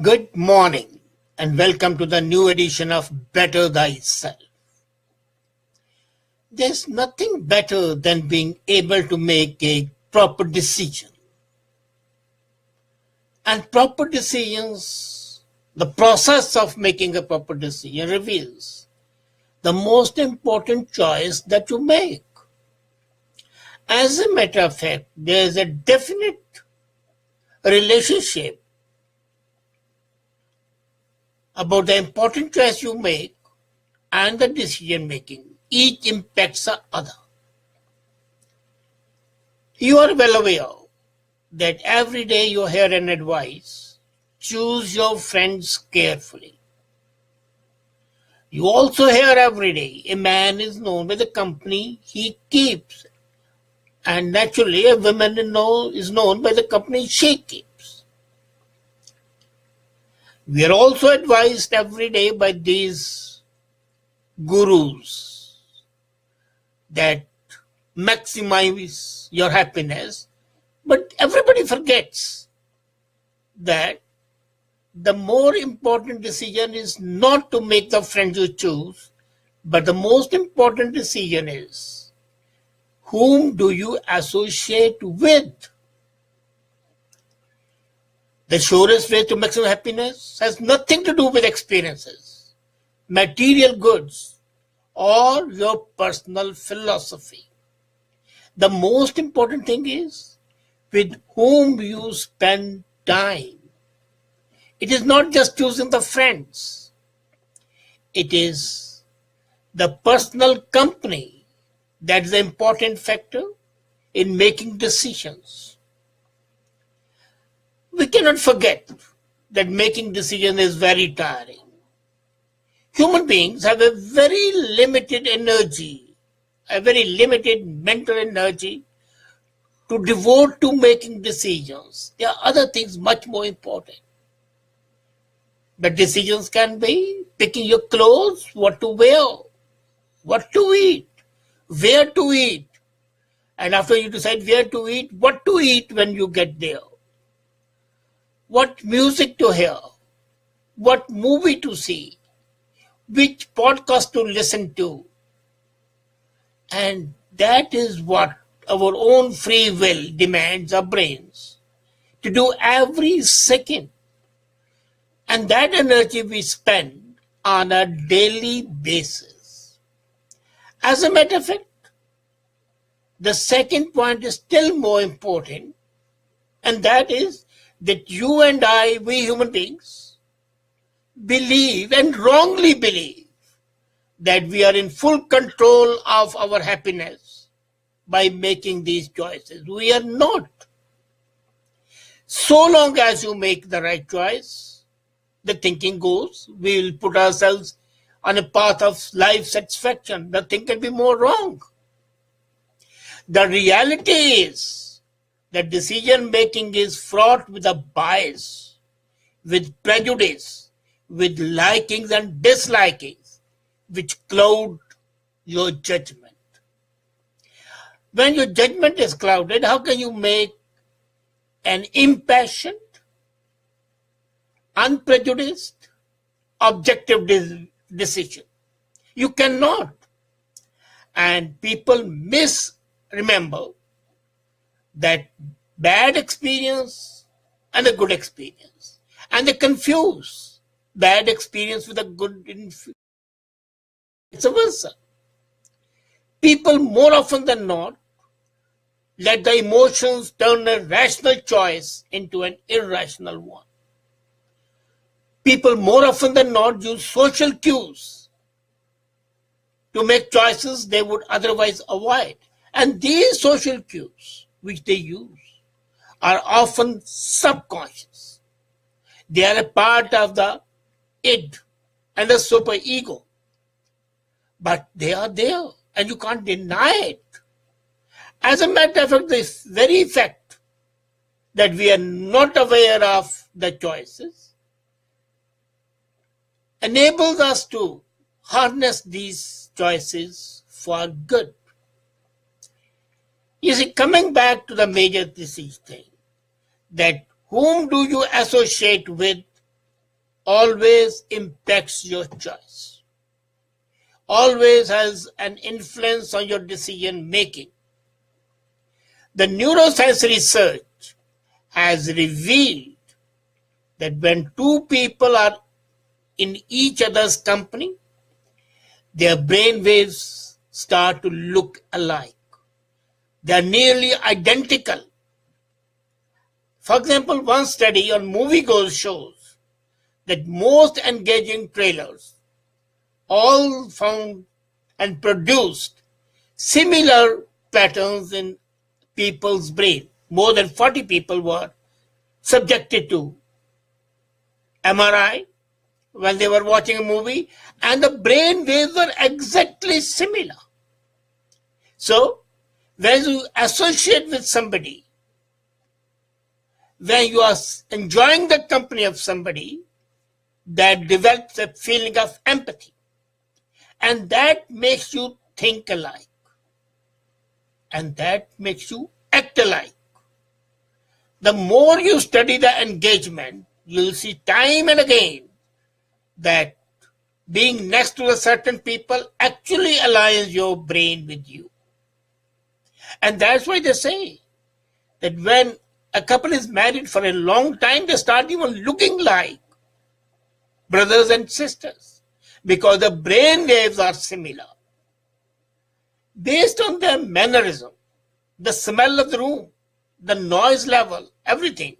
Good morning and welcome to the new edition of Better Thyself. There's nothing better than being able to make a proper decision. And proper decisions, the process of making a proper decision reveals the most important choice that you make. As a matter of fact, there is a definite relationship about the important choice you make and the decision making. Each impacts the other. You are well aware that every day you hear an advice, choose your friends carefully. You also hear every day a man is known by the company he keeps, and naturally a woman is known by the company she keeps. We are also advised every day by these gurus that maximize your happiness, but everybody forgets that the more important decision is not to make the friends you choose, but the most important decision is whom do you associate with? The surest way to maximum happiness has nothing to do with experiences, material goods, or your personal philosophy. The most important thing is with whom you spend time. It is not just choosing the friends. It is the personal company that is the important factor in making decisions. We cannot forget that making decisions is very tiring. Human beings have a very limited energy, a very limited mental energy to devote to making decisions. There are other things much more important. The decisions can be picking your clothes, what to wear, what to eat, where to eat, and after you decide where to eat, what to eat when you get there, what music to hear, what movie to see, which podcast to listen to. And that is what our own free will demands our brains to do every second. And that energy we spend on a daily basis. As a matter of fact, the second point is still more important, and that is that you and I, we human beings, believe and wrongly believe that we are in full control of our happiness by making these choices. We are not. So long as you make the right choice, the thinking goes, we will put ourselves on a path of life satisfaction. Nothing can be more wrong. The reality is that decision making is fraught with a bias, with prejudice, with likings and dislikings, which cloud your judgment. When your judgment is clouded, how can you make an impassioned, unprejudiced, objective decision? You cannot. And people misremember that bad experience and a good experience. And they confuse bad experience with a good experience. It's versa. People more often than not let the emotions turn a rational choice into an irrational one. People more often than not use social cues to make choices they would otherwise avoid. And these social cues which they use are often subconscious. They are a part of the id and the superego. But they are there and you can't deny it. As a matter of fact, this very fact that we are not aware of the choices enables us to harness these choices for good. You see, coming back to the major thesis thing, that whom do you associate with always impacts your choice, always has an influence on your decision making. The neuroscience research has revealed that when two people are in each other's company, their brain waves start to look alike. They are nearly identical. For example, one study on moviegoers shows that most engaging trailers all found and produced similar patterns in people's brain. More than 40 people were subjected to MRI when they were watching a movie, and the brain waves were exactly similar. So, when you associate with somebody, when you are enjoying the company of somebody, that develops a feeling of empathy. And that makes you think alike. And that makes you act alike. The more you study the engagement, you'll see time and again that being next to a certain people actually aligns your brain with you. And that's why they say that when a couple is married for a long time, they start even looking like brothers and sisters because the brain waves are similar. Based on their mannerism, the smell of the room, the noise level, everything,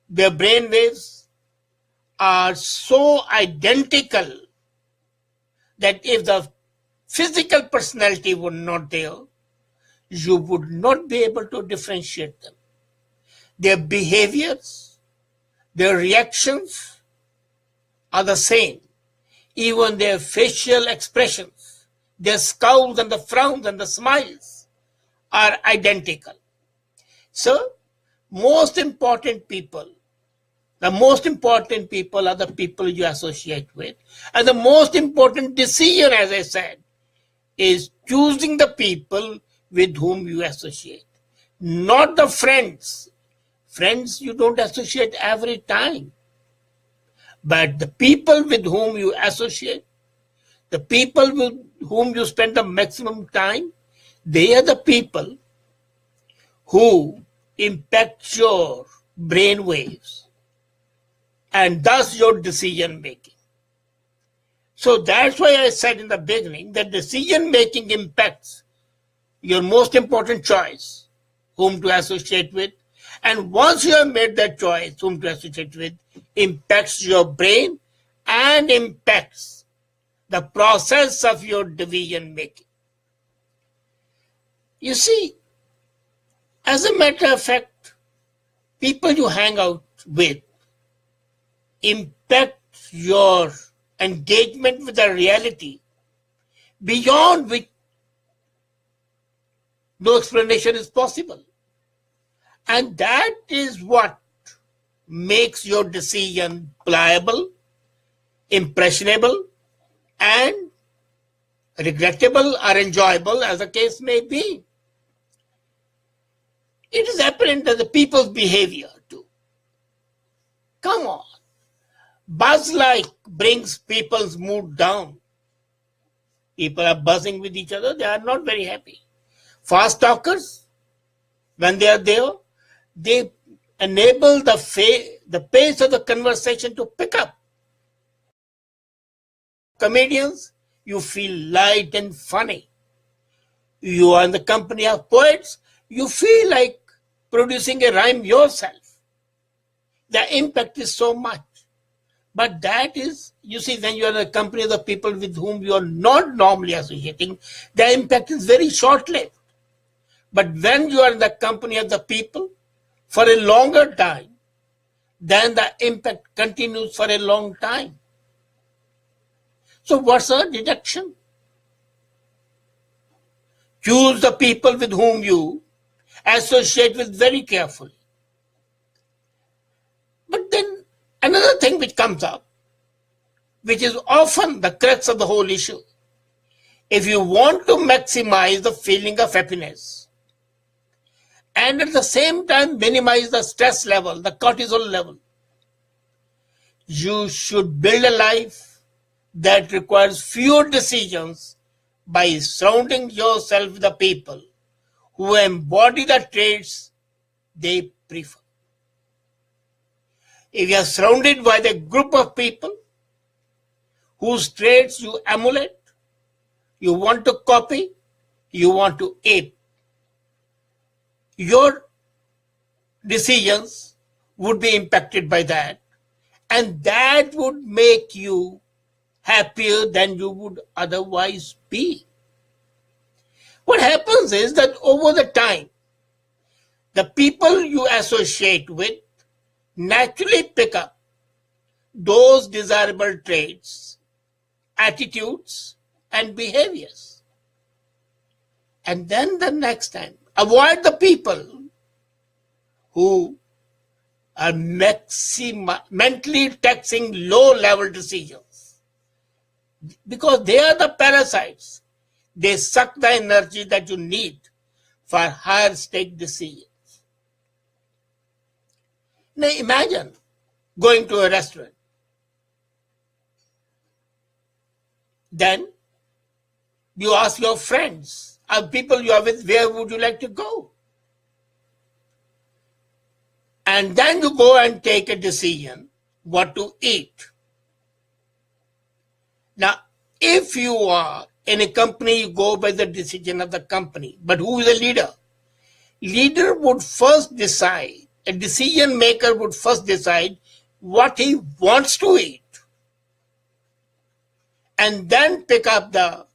their brain waves are so identical that if the physical personality were not there, you would not be able to differentiate them. Their behaviors, their reactions are the same. Even their facial expressions, their scowls and the frowns and the smiles are identical. So, the most important people are the people you associate with. And the most important decision, as I said, is choosing the people with whom you associate, not the friends. Friends you don't associate every time. But the people with whom you associate, the people with whom you spend the maximum time, they are the people who impact your brain waves and thus your decision making. So that's why I said in the beginning that decision making impacts your most important choice, whom to associate with. And once you have made that choice, whom to associate with, impacts your brain and impacts the process of your decision making. You see, as a matter of fact, people you hang out with impact your engagement with the reality beyond which no explanation is possible. And that is what makes your decision pliable, impressionable, and regrettable or enjoyable, as the case may be. It is apparent that the people's behavior too. Come on. Buzz-like brings people's mood down. People are buzzing with each other. They are not very happy. Fast talkers, when they are there, they enable the pace of the conversation to pick up. Comedians, you feel light and funny. You are in the company of poets, you feel like producing a rhyme yourself. The impact is so much. But that is, you see, when you are in the company of the people with whom you are not normally associating, the impact is very short-lived. But when you are in the company of the people for a longer time, then the impact continues for a long time. So what's the deduction? Choose the people with whom you associate with very carefully. But then another thing which comes up, which is often the crux of the whole issue, if you want to maximize the feeling of happiness and at the same time minimize the stress level, the cortisol level, You should build a life that requires fewer decisions by surrounding yourself with the people who embody the traits they prefer. If you are surrounded by the group of people whose traits you emulate, you want to copy, you want to ape, your decisions would be impacted by that, and that would make you happier than you would otherwise be. What happens is that over the time, the people you associate with naturally pick up those desirable traits, attitudes, and behaviors. And then the next time, avoid the people who are mentally taxing low-level decisions, because they are the parasites. They suck the energy that you need for higher stake decisions. Now imagine going to a restaurant. Then you ask your friends or people you are with, where would you like to go? And then you go and take a decision what to eat. Now, if you are in a company, you go by the decision of the company. But who is the leader? Leader would first decide, a decision maker would first decide what he wants to eat, and then pick up the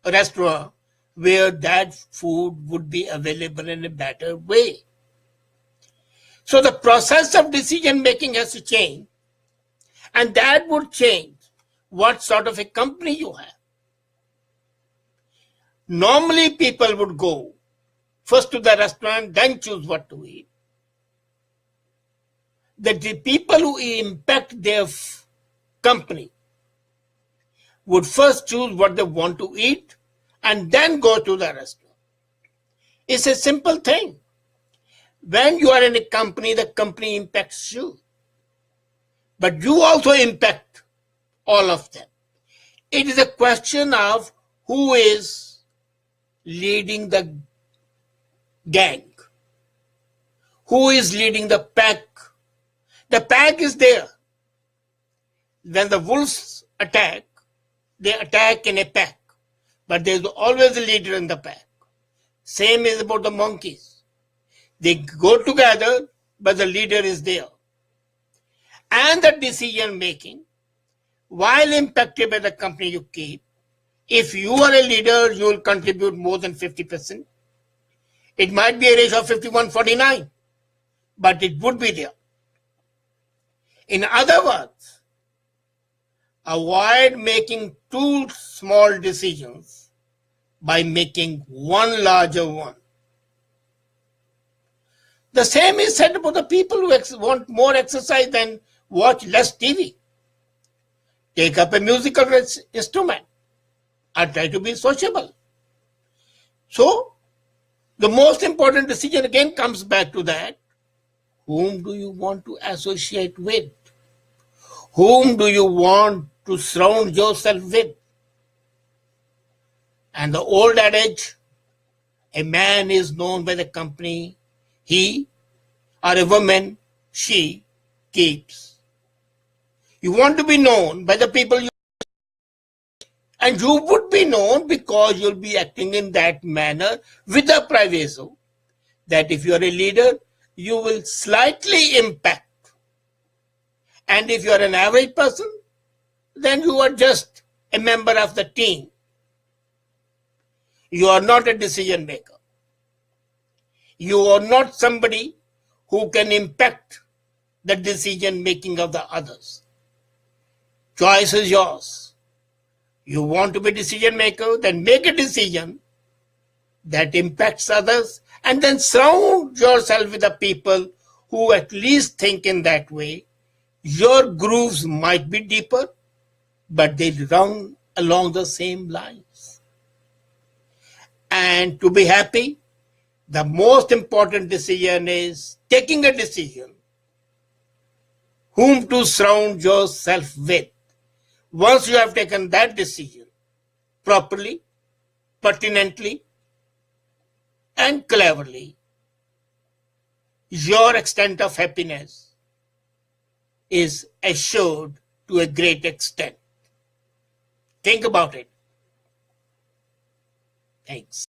restaurant where that food would be available in a better way. So the process of decision making has to change, and that would change what sort of a company you have. Normally people would go first to the restaurant, then choose what to eat. The people who impact their company would first choose what they want to eat and then go to the restaurant. It's a simple thing. When you are in a company, the company impacts you. But you also impact all of them. It is a question of who is leading the gang, who is leading the pack. The pack is there. When the wolves attack, they attack in a pack. But there's always a leader in the pack. Same is about the monkeys. They go together, but the leader is there. And the decision making, while impacted by the company you keep, if you are a leader, you will contribute more than 50%. It might be a ratio of 51-49, but it would be there. In other words, avoid making two small decisions by making one larger one. The same is said about the people who want more exercise than watch less TV. Take up a musical instrument or try to be sociable. So, the most important decision again comes back to that. Whom do you want to associate with? Whom do you want to surround yourself with? And the old adage, a man is known by the company he, or a woman she, keeps. You want to be known by the people you, and you would be known because you'll be acting in that manner with the proviso that if you are a leader, you will slightly impact. And if you are an average person, then you are just a member of the team. You are not a decision maker. You are not somebody who can impact the decision making of the others. Choice is yours. You want to be a decision maker, then make a decision that impacts others, and then surround yourself with the people who at least think in that way. Your grooves might be deeper, but they run along the same lines. And to be happy, the most important decision is taking a decision whom to surround yourself with. Once you have taken that decision properly, pertinently, and cleverly, your extent of happiness is assured to a great extent. Think about it. Thanks.